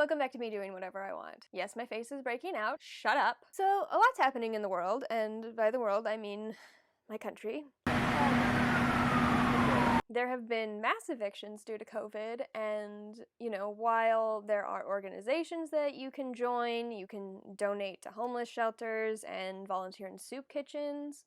welcome back to me doing whatever I want. Yes, my face is breaking out. Shut up. So, a lot's happening in the world, and by the world, I mean my country. There have been mass evictions due to COVID, and, while there are organizations that you can join, you can donate to homeless shelters and volunteer in soup kitchens.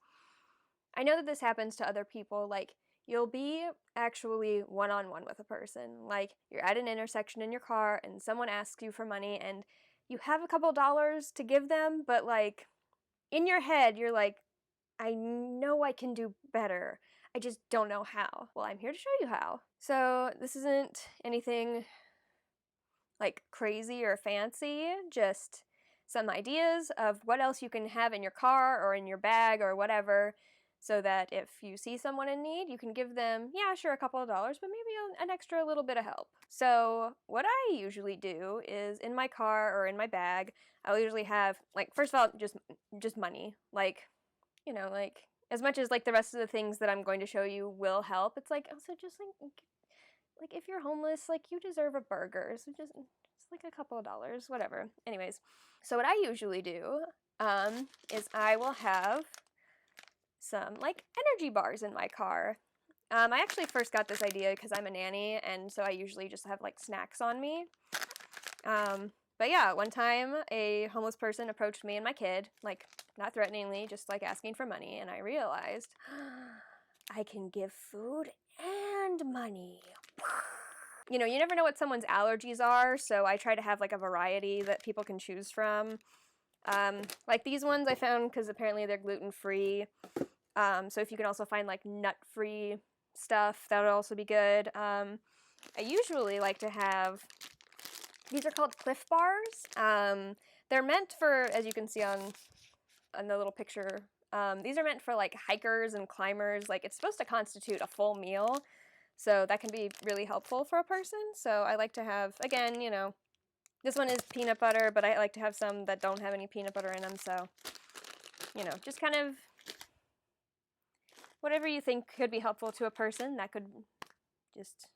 I know that this happens to other people, like, you'll be actually one-on-one with a person. Like, you're at an intersection in your car and someone asks you for money and you have a couple dollars to give them, but like, in your head, you're like, I know I can do better. I just don't know how. Well, I'm here to show you how. So this isn't anything like crazy or fancy, just some ideas of what else you can have in your car or in your bag or whatever, so that if you see someone in need, you can give them, yeah, sure, a couple of dollars, but maybe an extra little bit of help. So what I usually do is in my car or in my bag, I'll usually have, like, first of all, just money. Like, like, as much as, like, the rest of the things that I'm going to show you will help, it's, like, also just, like if you're homeless, like, you deserve a burger, so just like a couple of dollars, whatever. Anyways, so what I usually do is I will have some, like, energy bars in my car. I actually first got this idea because I'm a nanny, and so I usually just have, like, snacks on me. But yeah, one time a homeless person approached me and my kid, like, not threateningly, just, like, asking for money, and I realized, I can give food and money. You never know what someone's allergies are, so I try to have, like, a variety that people can choose from. Like these ones I found because apparently they're gluten-free. So if you can also find, like, nut-free stuff, that would also be good. I usually like to have, these are called Cliff Bars. They're meant for, as you can see on the little picture, these are meant for, like, hikers and climbers. Like, it's supposed to constitute a full meal, so that can be really helpful for a person. So I like to have, again, this one is peanut butter, but I like to have some that don't have any peanut butter in them, so, just kind of whatever you think could be helpful to a person, that could just,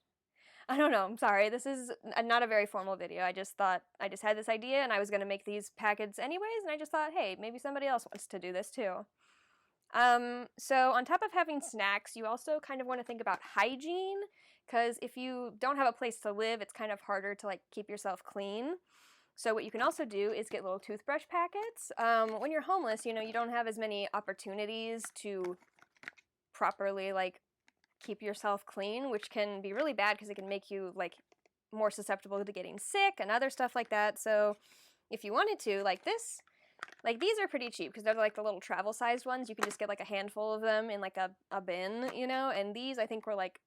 I don't know, I'm sorry, this is not a very formal video. I just had this idea and I was going to make these packets anyways, and I just thought, hey, maybe somebody else wants to do this too. So on top of having snacks, you also kind of want to think about hygiene, because if you don't have a place to live, it's kind of harder to, like, keep yourself clean. So what you can also do is get little toothbrush packets. When you're homeless, you don't have as many opportunities to properly, like, keep yourself clean, which can be really bad because it can make you, like, more susceptible to getting sick and other stuff like that. So if you wanted to, like this, like, these are pretty cheap because they're, like, the little travel-sized ones. You can just get, like, a handful of them in, like, a bin, and these I think were, like,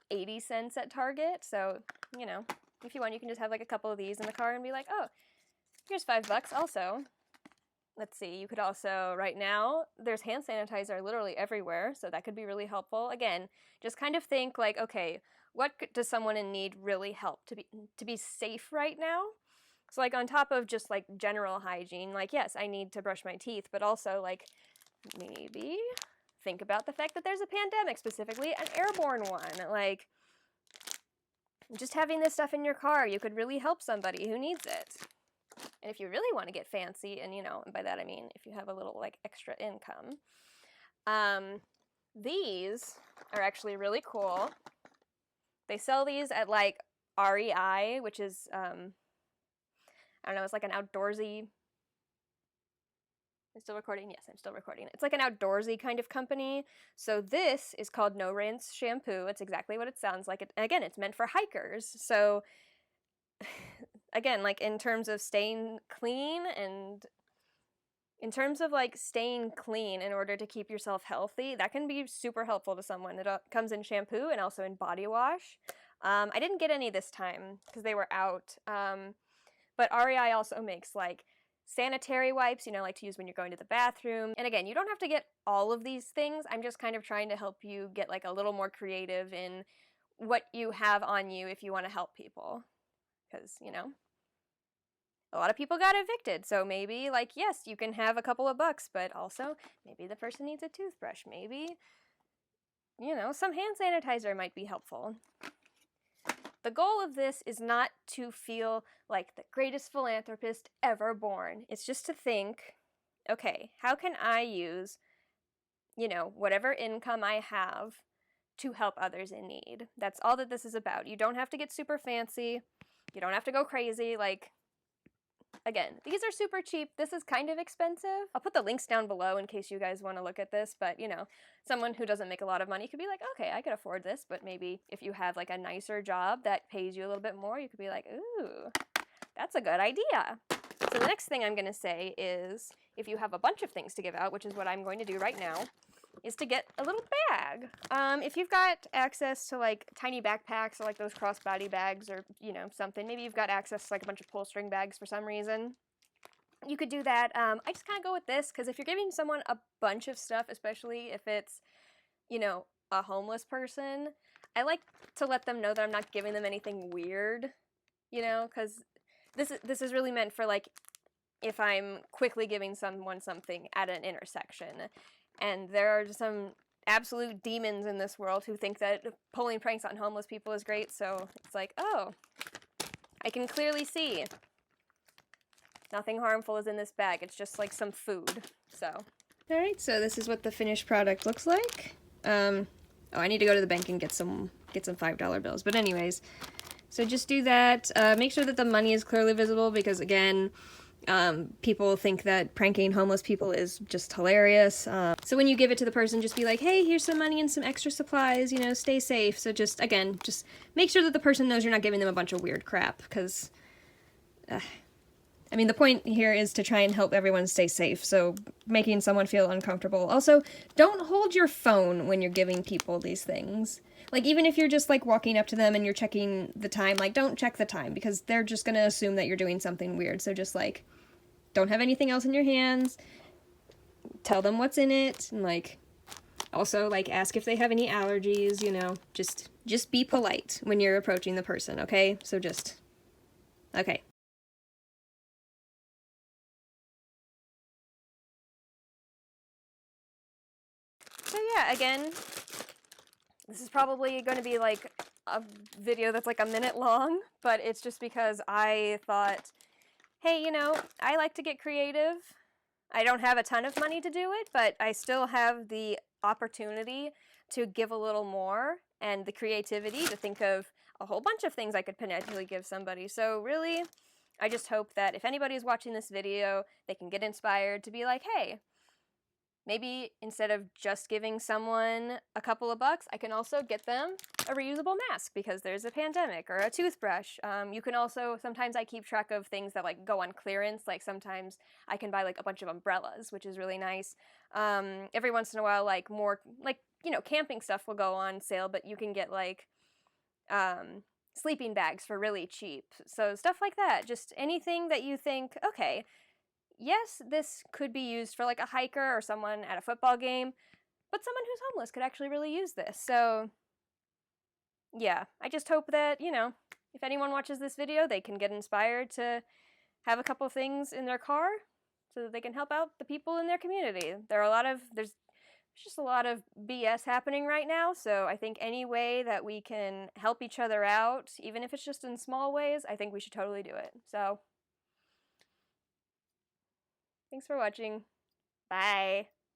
80 cents at Target. So, if you want, you can just have, like, a couple of these in the car and be like, oh, here's $5 also. Let's see, you could also, right now, there's hand sanitizer literally everywhere, so that could be really helpful. Again, just kind of think, like, okay, what does someone in need really help to be safe right now? So, like, on top of just, like, general hygiene, like, yes, I need to brush my teeth, but also, like, maybe think about the fact that there's a pandemic, specifically an airborne one. Like, just having this stuff in your car, you could really help somebody who needs it. And if you really want to get fancy, and and by that I mean if you have a little, like, extra income, these are actually really cool. They sell these at, like, REI, which is, I don't know, it's like an outdoorsy, I'm still recording? Yes, I'm still recording. It's like an outdoorsy kind of company. So this is called No Rinse shampoo. It's exactly what it sounds like. Again, it's meant for hikers. So again, like, in terms of staying clean and in terms of, like, staying clean in order to keep yourself healthy, that can be super helpful to someone. It comes in shampoo and also in body wash. I didn't get any this time because they were out. But REI also makes, like, sanitary wipes, like to use when you're going to the bathroom. And again, you don't have to get all of these things. I'm just kind of trying to help you get, like, a little more creative in what you have on you if you want to help people. Because, a lot of people got evicted, so maybe, like, yes, you can have a couple of bucks, but also maybe the person needs a toothbrush. Maybe, some hand sanitizer might be helpful. The goal of this is not to feel like the greatest philanthropist ever born. It's just to think, okay, how can I use, whatever income I have to help others in need? That's all that this is about. You don't have to get super fancy. You don't have to go crazy. Like, again, these are super cheap. This is kind of expensive. I'll put the links down below in case you guys want to look at this, but someone who doesn't make a lot of money could be like, okay, I could afford this, but maybe if you have like a nicer job that pays you a little bit more, you could be like, ooh, that's a good idea. So the next thing I'm going to say is, if you have a bunch of things to give out, which is what I'm going to do right now, is to get a little bag. If you've got access to like tiny backpacks or like those crossbody bags or, something, maybe you've got access to like a bunch of pull string bags for some reason, you could do that. I just kind of go with this because if you're giving someone a bunch of stuff, especially if it's, a homeless person, I like to let them know that I'm not giving them anything weird, because this is really meant for like if I'm quickly giving someone something at an intersection. And there are some absolute demons in this world who think that pulling pranks on homeless people is great, so it's like, oh, I can clearly see nothing harmful is in this bag. It's just like some food, so. Alright, so this is what the finished product looks like. I need to go to the bank and get some $5 bills, but anyways. So just do that. Make sure that the money is clearly visible because, again, people think that pranking homeless people is just hilarious. So when you give it to the person, just be like, hey, here's some money and some extra supplies, stay safe. So just make sure that the person knows you're not giving them a bunch of weird crap, because, the point here is to try and help everyone stay safe, so making someone feel uncomfortable. Also, don't hold your phone when you're giving people these things. Like, even if you're just, like, walking up to them and you're checking the time, like, don't check the time, because they're just gonna assume that you're doing something weird. So just, like, don't have anything else in your hands. Tell them what's in it, and, like, also, like, ask if they have any allergies, Just be polite when you're approaching the person, okay? So just... Okay. So yeah, again, this is probably going to be like a video that's like a minute long, but it's just because I thought, hey, I like to get creative. I don't have a ton of money to do it, but I still have the opportunity to give a little more and the creativity to think of a whole bunch of things I could potentially give somebody. So really, I just hope that if anybody's watching this video, they can get inspired to be like, hey, maybe instead of just giving someone a couple of bucks, I can also get them a reusable mask because there's a pandemic, or a toothbrush. You can also, sometimes I keep track of things that like go on clearance. Like sometimes I can buy like a bunch of umbrellas, which is really nice. Every once in a while, like more, like, camping stuff will go on sale, but you can get like sleeping bags for really cheap. So stuff like that, just anything that you think, okay, yes, this could be used for like a hiker or someone at a football game, but someone who's homeless could actually really use this. So yeah, I just hope that, if anyone watches this video, they can get inspired to have a couple things in their car so that they can help out the people in their community. There's just a lot of BS happening right now, so I think any way that we can help each other out, even if it's just in small ways, I think we should totally do it. So thanks for watching. Bye.